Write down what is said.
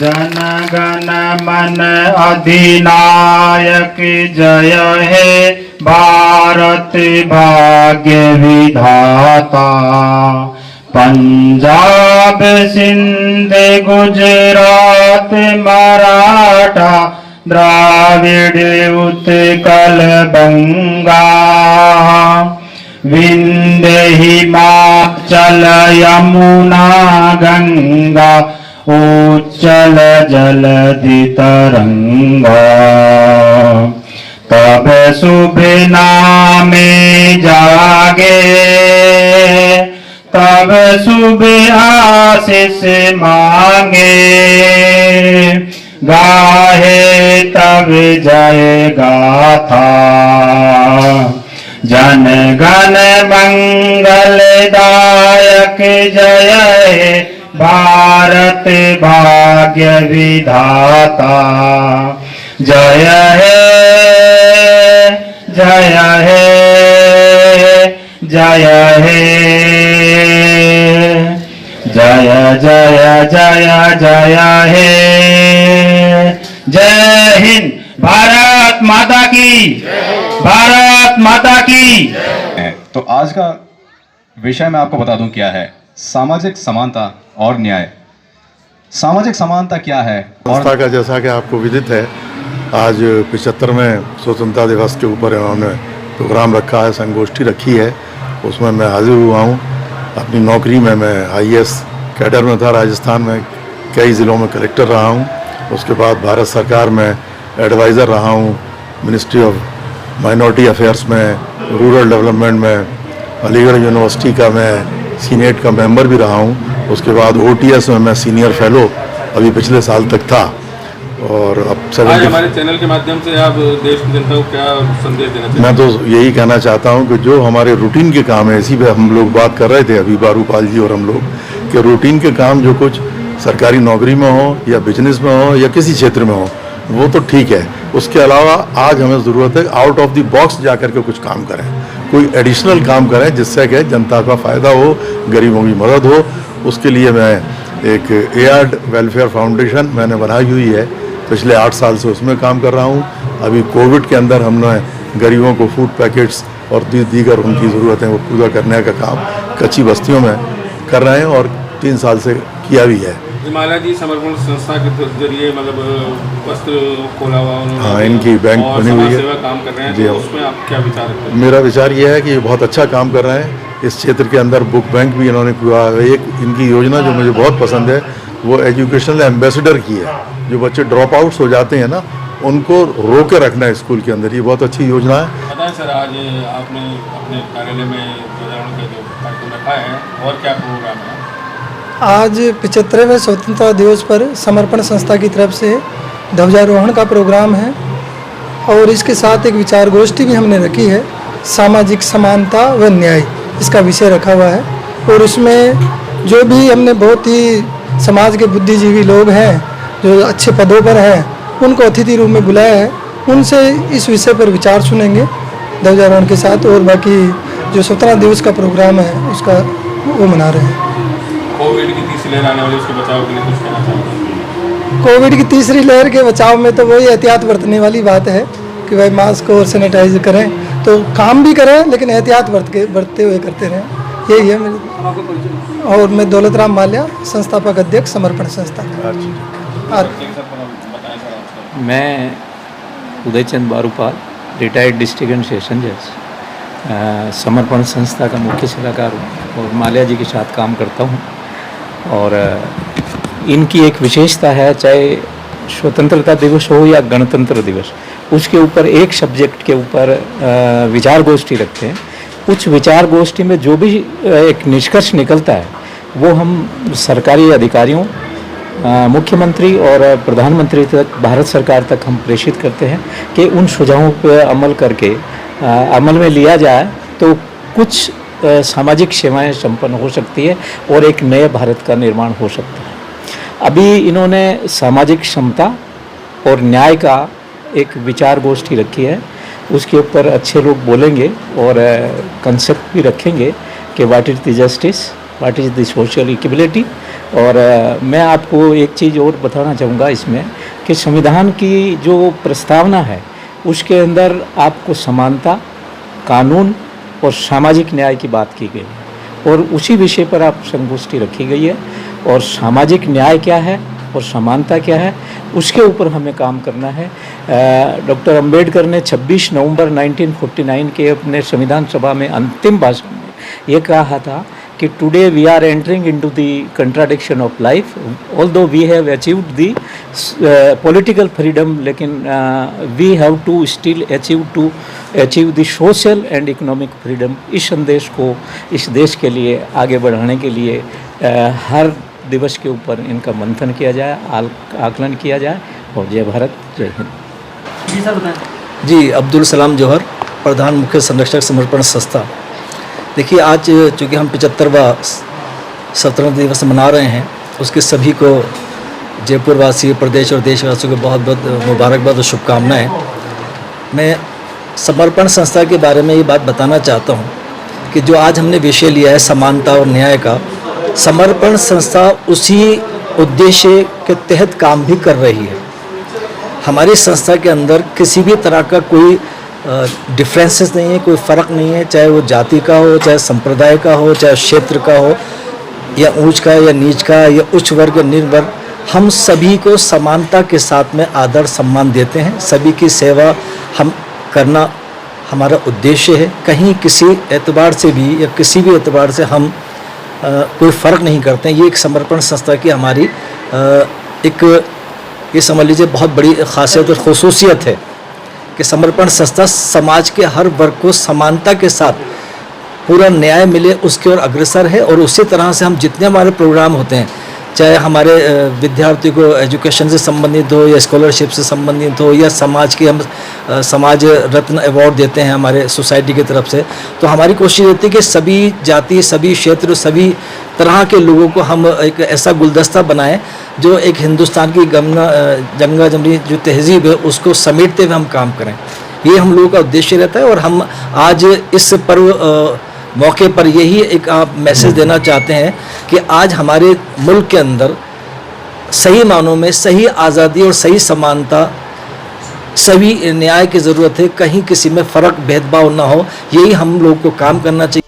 जन गण मन अधिनायक जय हे भारत भाग्य विधाता। पंजाब सिंध गुजरात मराठा द्राविड़ उत्कल बंगा। विंध्य हिमाचल यमुना गंगा उच्चल जलधि तरंगा। तब शुभ नामे जागे तब शुभ आशीष मांगे। गाहे तब जय गाथा जन गण मंगल दायक जय हे भारत भाग्य विधाता। जय हे जय हे जय हे जय जय जय जय हे। जय हिंद। भारत माता की भारत माता की। तो आज का विषय मैं आपको बता दूं क्या है, सामाजिक समानता और न्याय। सामाजिक समानता क्या है? संस्था का जैसा कि आपको विदित है, आज 75वें स्वतंत्रता दिवस के ऊपर इन्होंने प्रोग्राम रखा है, संगोष्ठी रखी है, उसमें मैं हाजिर हुआ हूँ। अपनी नौकरी में मैं IAS कैडर में था, राजस्थान में कई ज़िलों में कलेक्टर रहा हूँ। उसके बाद भारत सरकार में एडवाइज़र रहा हूँ, मिनिस्ट्री ऑफ माइनॉरिटी अफेयर्स में, रूरल डेवलपमेंट में, अलीगढ़ यूनिवर्सिटी का मैं सीनेट का मेंबर भी रहा हूँ। उसके बाद OTS में मैं सीनियर फेलो अभी पिछले साल तक था। और अब आज हमारे चैनल के माध्यम से आप देश की जनता को क्या संदेश देना चाहते हैं? मैं तो यही कहना चाहता हूँ कि जो हमारे रूटीन के काम है, इसी पे हम लोग बात कर रहे थे अभी बारूपाल जी और हम लोग, कि रूटीन के काम जो कुछ सरकारी नौकरी में हो या बिजनेस में हो या किसी क्षेत्र में हो, वो तो ठीक है। उसके अलावा आज हमें ज़रूरत है आउट ऑफ द बॉक्स जा कर के कुछ काम करें, कोई एडिशनल काम करें जिससे कि जनता का फ़ायदा हो, गरीबों की मदद हो। उसके लिए मैं एक एआर्ड वेलफेयर फाउंडेशन मैंने बनाई हुई है, पिछले 8 साल से उसमें काम कर रहा हूँ। अभी कोविड के अंदर हमने गरीबों को फूड पैकेट्स और दीगर उनकी ज़रूरतें वो पूरा करने का काम कच्ची बस्तियों में कर रहे हैं और 3 साल से किया भी है। हिमालय जी समर्पण संस्था के जरिए मतलब वस्त्र खोला हुआ, हाँ, इनकी बैंक बनी हुई है, काम कर रहे हैं। जी, तो उसमें आप क्या विचार रखते हैं? मेरा विचार ये है कि ये बहुत अच्छा काम कर रहे हैं। इस क्षेत्र के अंदर बुक बैंक भी इन्होंने किया है। एक इनकी योजना जो मुझे बहुत पसंद है वो एजुकेशनल एम्बेसडर की है। जो बच्चे ड्रॉप आउट्स हो जाते हैं ना, उनको रोके रखना है स्कूल के अंदर, ये बहुत अच्छी योजना है। बताएं सर, आज आपने अपने कार्यालय में ध्वजारोहण का जो कार्यक्रम रखा है और क्या प्रोग्राम है? आज 75वें स्वतंत्रता दिवस पर समर्पण संस्था की तरफ से ध्वजारोहण का प्रोग्राम है और इसके साथ एक विचार गोष्ठी भी हमने रखी है, सामाजिक समानता व न्याय, इसका विषय रखा हुआ है। और उसमें जो भी हमने बहुत ही समाज के बुद्धिजीवी लोग हैं जो अच्छे पदों पर हैं, उनको अतिथि रूप में बुलाया है। उनसे इस विषय पर विचार सुनेंगे ध्वजारोहण के साथ। और बाकी जो स्वतंत्रता दिवस का प्रोग्राम है उसका वो मना रहे हैं। कोविड की तीसरी लहर आने वाली, उसके बचाव के लिए कुछ कहना चाहूँगा? कोविड की तीसरी लहर के बचाव में तो वही एहतियात बरतने वाली बात है कि भाई मास्क और सैनिटाइज करें, तो काम भी करें लेकिन एहतियात बरतते हुए करते रहें, यही है मेरे। और मैं दौलत राम माल्या, संस्थापक अध्यक्ष समर्पण संस्था। मैं Udaychand Barupal, retired district and session जज, समर्पण संस्था का मुख्य सलाहकार हूँ और माल्या जी के साथ काम करता हूँ। और इनकी एक विशेषता है, चाहे स्वतंत्रता दिवस हो या गणतंत्र दिवस, उसके ऊपर एक सब्जेक्ट के ऊपर विचार गोष्ठी रखते हैं। उस विचार गोष्ठी में जो भी एक निष्कर्ष निकलता है वो हम सरकारी अधिकारियों, मुख्यमंत्री और प्रधानमंत्री तक, भारत सरकार तक हम प्रेषित करते हैं कि उन सुझावों पर अमल करके अमल में लिया जाए तो कुछ सामाजिक सेवाएं संपन्न हो सकती है और एक नए भारत का निर्माण हो सकता है। अभी इन्होंने सामाजिक समता और न्याय का एक विचार गोष्ठी रखी है, उसके ऊपर अच्छे लोग बोलेंगे और कंसेप्ट भी रखेंगे कि what is the justice, what is the social equality और मैं आपको एक चीज़ और बताना चाहूँगा इसमें कि संविधान की जो प्रस्तावना है उसके अंदर आपको समानता, कानून और सामाजिक न्याय की बात की गई है और उसी विषय पर आप संगोष्ठी रखी गई है। और सामाजिक न्याय क्या है और समानता क्या है उसके ऊपर हमें काम करना है। डॉक्टर अंबेडकर ने 26 नवंबर 1949 के अपने संविधान सभा में अंतिम भाषण में ये कहा था कि today we are entering into the contradiction of life, although we have achieved the political freedom, लेकिन we have to still achieve the social and economic freedom. इस संदेश को इस देश के लिए आगे बढ़ाने के लिए हर दिवस के ऊपर इनका मंथन किया जाए, आकलन किया जाए। और जय भारत, जय हिंद। जी सर बताएं। जी, अब्दुल सलाम जौहर, प्रधान मुख्य संरक्षक समर्पण संस्था। देखिए, आज चूँकि हम 75वां स्वतंत्रता दिवस मना रहे हैं, उसके सभी को जयपुर वासी, प्रदेश और देशवासियों को बहुत बहुत मुबारकबाद और शुभकामनाएं। मैं समर्पण संस्था के बारे में ये बात बताना चाहता हूँ कि जो आज हमने विषय लिया है समानता और न्याय का, समर्पण संस्था उसी उद्देश्य के तहत काम भी कर रही है। हमारी संस्था के अंदर किसी भी तरह का कोई डिफरेंसेस नहीं है, कोई फ़र्क नहीं है, चाहे वो जाति का हो, चाहे संप्रदाय का हो, चाहे क्षेत्र का हो, या ऊंच का या नीच का, या उच्च वर्ग या निम्न वर्ग। हम सभी को समानता के साथ में आदर सम्मान देते हैं। सभी की सेवा हम करना हमारा उद्देश्य है। कहीं किसी एतबार से भी या किसी भी एतबार से हम कोई फ़र्क नहीं करते हैं। ये एक समर्पण संस्था की हमारी एक ये समझ लीजिए बहुत बड़ी खासियत और खुसूसियत है कि समर्पण संस्था समाज के हर वर्ग को समानता के साथ पूरा न्याय मिले उसकी ओर अग्रसर है। और उसी तरह से हम जितने हमारे प्रोग्राम होते हैं, चाहे हमारे विद्यार्थी को एजुकेशन से संबंधित हो या स्कॉलरशिप से संबंधित हो, या समाज की हम समाज रत्न अवार्ड देते हैं हमारे सोसाइटी की तरफ से, तो हमारी कोशिश रहती है कि सभी जाति, सभी क्षेत्र, सभी तरह के लोगों को हम एक ऐसा गुलदस्ता बनाएं जो एक हिंदुस्तान की गंगा जमनी जो तहजीब है उसको समेटते हुए हम काम करें। ये हम लोगों का उद्देश्य रहता है। और हम आज इस पर्व मौके पर यही एक आप मैसेज देना चाहते हैं कि आज हमारे मुल्क के अंदर सही मानों में सही आज़ादी और सही समानता, सभी न्याय की ज़रूरत है। कहीं किसी में फ़र्क भेदभाव ना हो, यही हम लोग को काम करना चाहिए।